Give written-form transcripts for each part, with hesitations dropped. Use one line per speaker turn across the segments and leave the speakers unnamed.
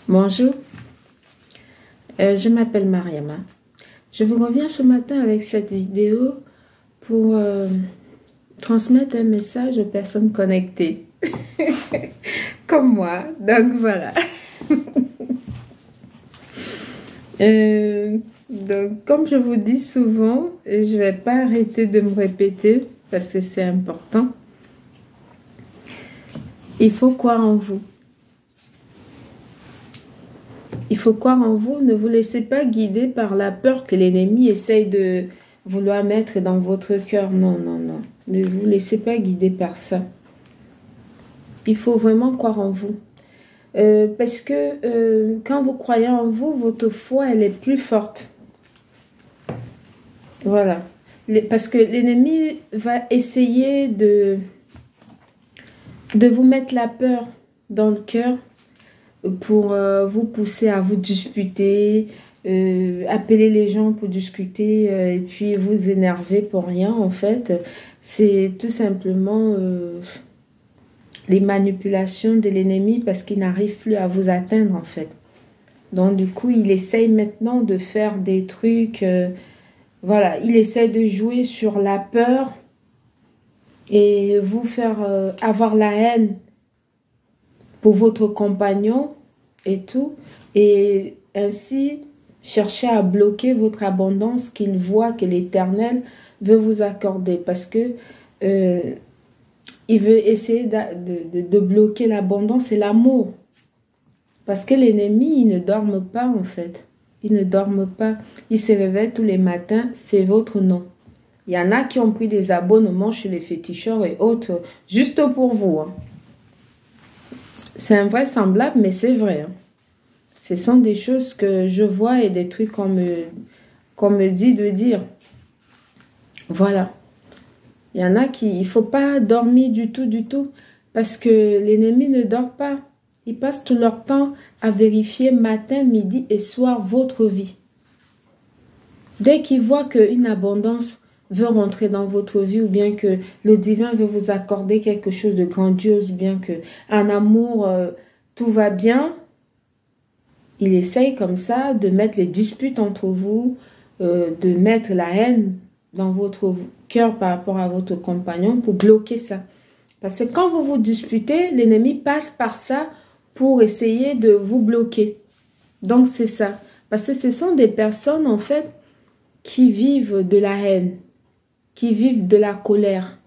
Bonjour, je m'appelle Mariama. Je vous reviens ce matin avec cette vidéo pour transmettre un message aux personnes connectées, comme moi. Donc voilà. Donc comme je vous dis souvent, je ne vais pas arrêter de me répéter parce que c'est important. Il faut croire en vous. Il faut croire en vous. Ne vous laissez pas guider par la peur que l'ennemi essaye de vouloir mettre dans votre cœur. Non, non, non. Ne vous laissez pas guider par ça. Il faut vraiment croire en vous. Parce que quand vous croyez en vous, votre foi, elle est plus forte. Voilà. Parce que l'ennemi va essayer de vous mettre la peur dans le cœur pour vous pousser à vous disputer, appeler les gens pour discuter et puis vous énerver pour rien en fait. C'est tout simplement les manipulations de l'ennemi parce qu'il n'arrive plus à vous atteindre en fait. Donc du coup, il essaye maintenant de faire des trucs, voilà, il essaie de jouer sur la peur et vous faire avoir la haine pour votre compagnon et tout, et ainsi chercher à bloquer votre abondance qu'il voit que l'Éternel veut vous accorder, parce que il veut essayer de bloquer l'abondance et l'amour, parce que l'ennemi, il ne dorme pas en fait, il ne dorme pas, il se réveille tous les matins, c'est votre nom. Il y en a qui ont pris des abonnements chez les féticheurs et autres, juste pour vous, hein. C'est invraisemblable, mais c'est vrai. Hein. Ce sont des choses que je vois et des trucs qu'on me dit de dire. Voilà. Il y en a qui, il ne faut pas dormir du tout, parce que l'ennemi ne dort pas. Ils passent tout leur temps à vérifier matin, midi et soir votre vie. Dès qu'ils voient qu'une abondance veut rentrer dans votre vie, ou bien que le divin veut vous accorder quelque chose de grandiose, ou bien que un amour, tout va bien, il essaye comme ça de mettre les disputes entre vous, de mettre la haine dans votre cœur par rapport à votre compagnon pour bloquer ça. Parce que quand vous vous disputez, l'ennemi passe par ça pour essayer de vous bloquer. Donc c'est ça. Parce que ce sont des personnes en fait qui vivent de la haine, qui vivent de la colère.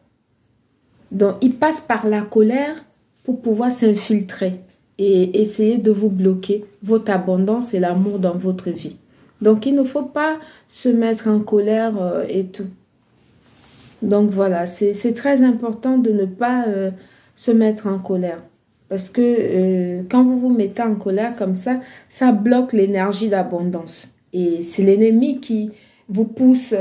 Donc, ils passent par la colère pour pouvoir s'infiltrer et essayer de vous bloquer votre abondance et l'amour dans votre vie. Donc, il ne faut pas se mettre en colère et tout. Donc, voilà, c'est très important de ne pas se mettre en colère. Parce que quand vous vous mettez en colère comme ça bloque l'énergie d'abondance. Et c'est l'ennemi qui vous pousse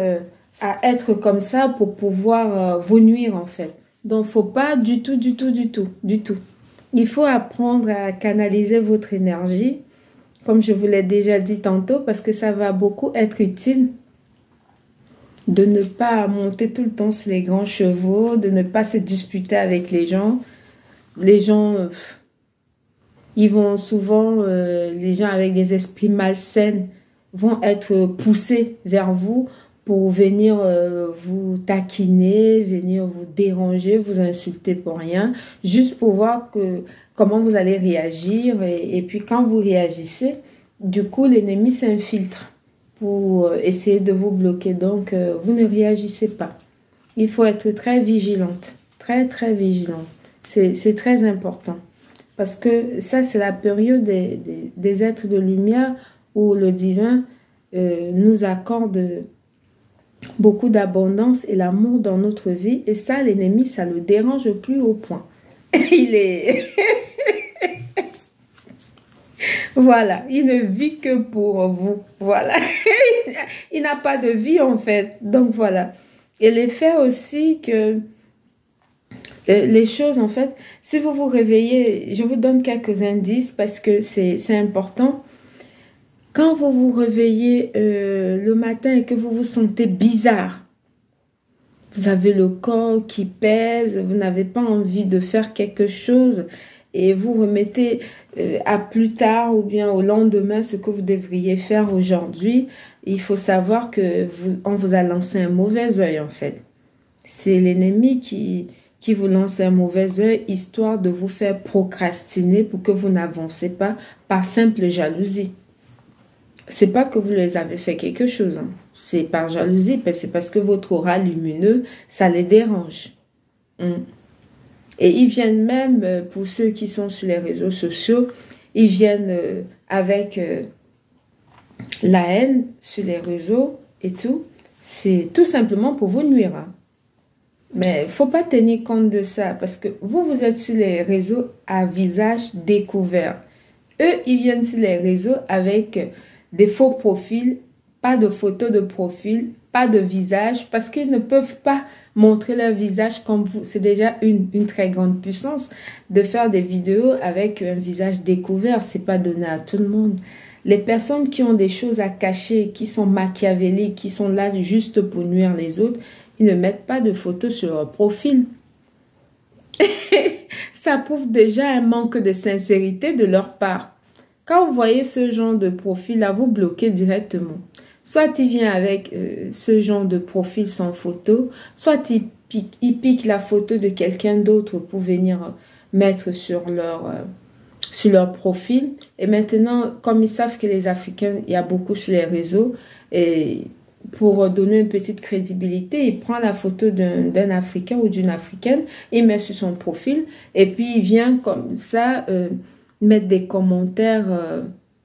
à être comme ça pour pouvoir vous nuire en fait. Donc, faut pas du tout. Il faut apprendre à canaliser votre énergie, comme je vous l'ai déjà dit tantôt, parce que ça va beaucoup être utile de ne pas monter tout le temps sur les grands chevaux, de ne pas se disputer avec les gens. Les gens, ils vont souvent, les gens avec des esprits malsains vont être poussés vers vous pour venir vous taquiner, venir vous déranger, vous insulter pour rien, juste pour voir comment vous allez réagir. Et puis quand vous réagissez, du coup l'ennemi s'infiltre pour essayer de vous bloquer. Donc vous ne réagissez pas. Il faut être très vigilante, très vigilante. C'est très important. Parce que ça, c'est la période des êtres de lumière où le divin nous accorde beaucoup d'abondance et l'amour dans notre vie. Et ça, l'ennemi, ça le dérange au plus haut point. Il est... Voilà, il ne vit que pour vous. Voilà. Il n'a pas de vie en fait. Donc voilà. Et l'effet aussi que... les choses en fait, si vous vous réveillez, je vous donne quelques indices parce que c'est important. Quand vous vous réveillez le matin et que vous vous sentez bizarre, vous avez le corps qui pèse, vous n'avez pas envie de faire quelque chose et vous remettez à plus tard ou bien au lendemain ce que vous devriez faire aujourd'hui, il faut savoir que on vous a lancé un mauvais œil en fait. C'est l'ennemi qui vous lance un mauvais œil, histoire de vous faire procrastiner pour que vous n'avancez pas par simple jalousie. C'est pas que vous les avez fait quelque chose, hein. C'est par jalousie, c'est parce que votre aura lumineux, ça les dérange. Et ils viennent même, pour ceux qui sont sur les réseaux sociaux, ils viennent avec la haine sur les réseaux et tout. C'est tout simplement pour vous nuire, hein. Mais faut pas tenir compte de ça parce que vous êtes sur les réseaux à visage découvert. Eux, ils viennent sur les réseaux avec des faux profils, pas de photos de profil, pas de visage parce qu'ils ne peuvent pas montrer leur visage comme vous. C'est déjà une très grande puissance de faire des vidéos avec un visage découvert. C'est pas donné à tout le monde. Les personnes qui ont des choses à cacher, qui sont machiavéliques, qui sont là juste pour nuire les autres, ils ne mettent pas de photos sur leur profil. Ça prouve déjà un manque de sincérité de leur part. Quand vous voyez ce genre de profil-là, vous bloquez directement. Soit il vient avec ce genre de profil sans photo, soit il pique la photo de quelqu'un d'autre pour venir mettre sur leur profil. Et maintenant, comme ils savent que les Africains, il y a beaucoup sur les réseaux, et pour donner une petite crédibilité, il prend la photo d'un Africain ou d'une Africaine, il met sur son profil, et puis il vient comme ça mettre des commentaires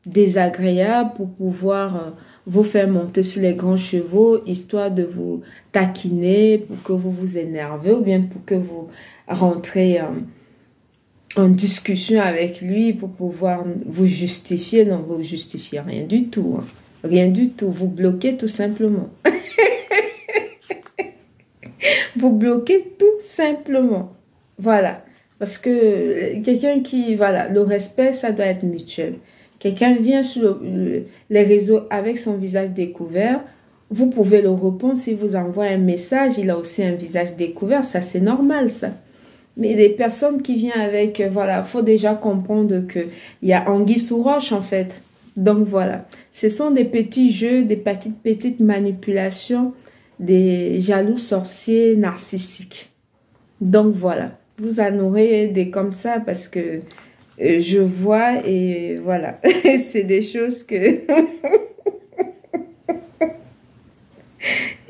désagréables pour pouvoir vous faire monter sur les grands chevaux, histoire de vous taquiner, pour que vous vous énervez, ou bien pour que vous rentrez en discussion avec lui pour pouvoir vous justifier. Non, vous ne justifiez rien du tout, hein. Rien du tout. Vous bloquez tout simplement. Vous bloquez tout simplement. Voilà. Parce que quelqu'un qui... Voilà, le respect, ça doit être mutuel. Quelqu'un vient sur les réseaux avec son visage découvert. Vous pouvez le répondre s'il vous envoie un message. Il a aussi un visage découvert. Ça, c'est normal, ça. Mais les personnes qui viennent avec... Voilà, faut déjà comprendre qu'il y a anguille sous roche, en fait. Donc voilà, ce sont des petits jeux, des petites manipulations, des jaloux sorciers narcissiques. Donc voilà, vous en aurez des comme ça parce que je vois et voilà, c'est des choses que...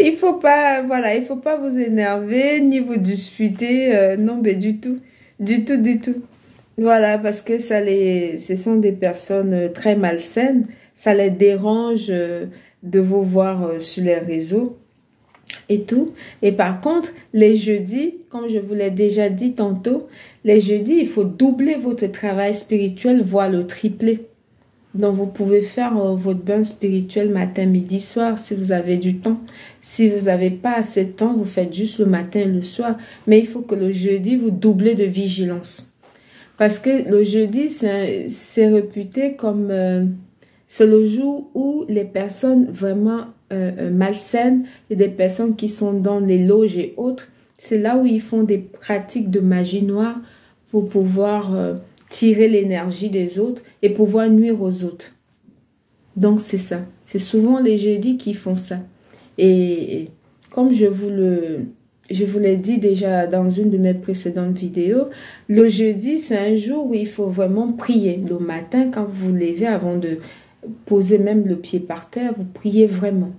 il faut pas, voilà, il faut pas vous énerver ni vous disputer, non mais du tout, du tout, du tout. Voilà, parce que ce sont des personnes très malsaines. Ça les dérange de vous voir sur les réseaux et tout. Et par contre, les jeudis, comme je vous l'ai déjà dit tantôt, les jeudis, il faut doubler votre travail spirituel, voire le tripler. Donc, vous pouvez faire votre bain spirituel matin, midi, soir, si vous avez du temps. Si vous n'avez pas assez de temps, vous faites juste le matin et le soir. Mais il faut que le jeudi, vous doublez de vigilance. Parce que le jeudi, c'est réputé comme... c'est le jour où les personnes vraiment malsaines et des personnes qui sont dans les loges et autres, c'est là où ils font des pratiques de magie noire pour pouvoir tirer l'énergie des autres et pouvoir nuire aux autres. Donc, c'est ça. C'est souvent les jeudis qui font ça. Et comme je vous l'ai dit déjà dans une de mes précédentes vidéos, le jeudi, c'est un jour où il faut vraiment prier. Le matin, quand vous vous levez, avant de poser même le pied par terre, vous priez vraiment.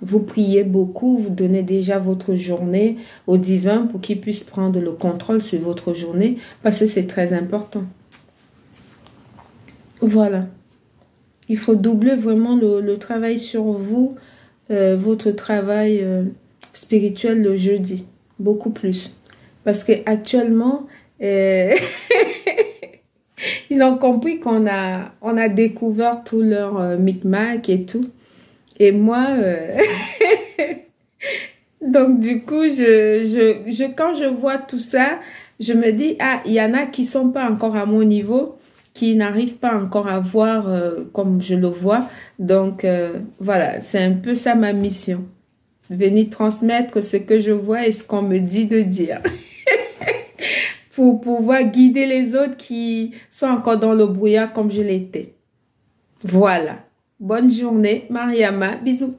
Vous priez beaucoup, vous donnez déjà votre journée au divin pour qu'il puisse prendre le contrôle sur votre journée, parce que c'est très important. Voilà. Il faut doubler vraiment le travail sur vous, votre travail spirituel le jeudi, beaucoup plus. Parce que actuellement, ils ont compris qu'on a découvert tout leur micmac et tout. Et moi, donc du coup, quand je vois tout ça, je me dis, ah, il y en a qui sont pas encore à mon niveau, qui n'arrivent pas encore à voir comme je le vois. Donc voilà, c'est un peu ça ma mission. Venir transmettre ce que je vois et ce qu'on me dit de dire. pour pouvoir guider les autres qui sont encore dans le brouillard comme je l'étais. Voilà. Bonne journée, Mariama. Bisous.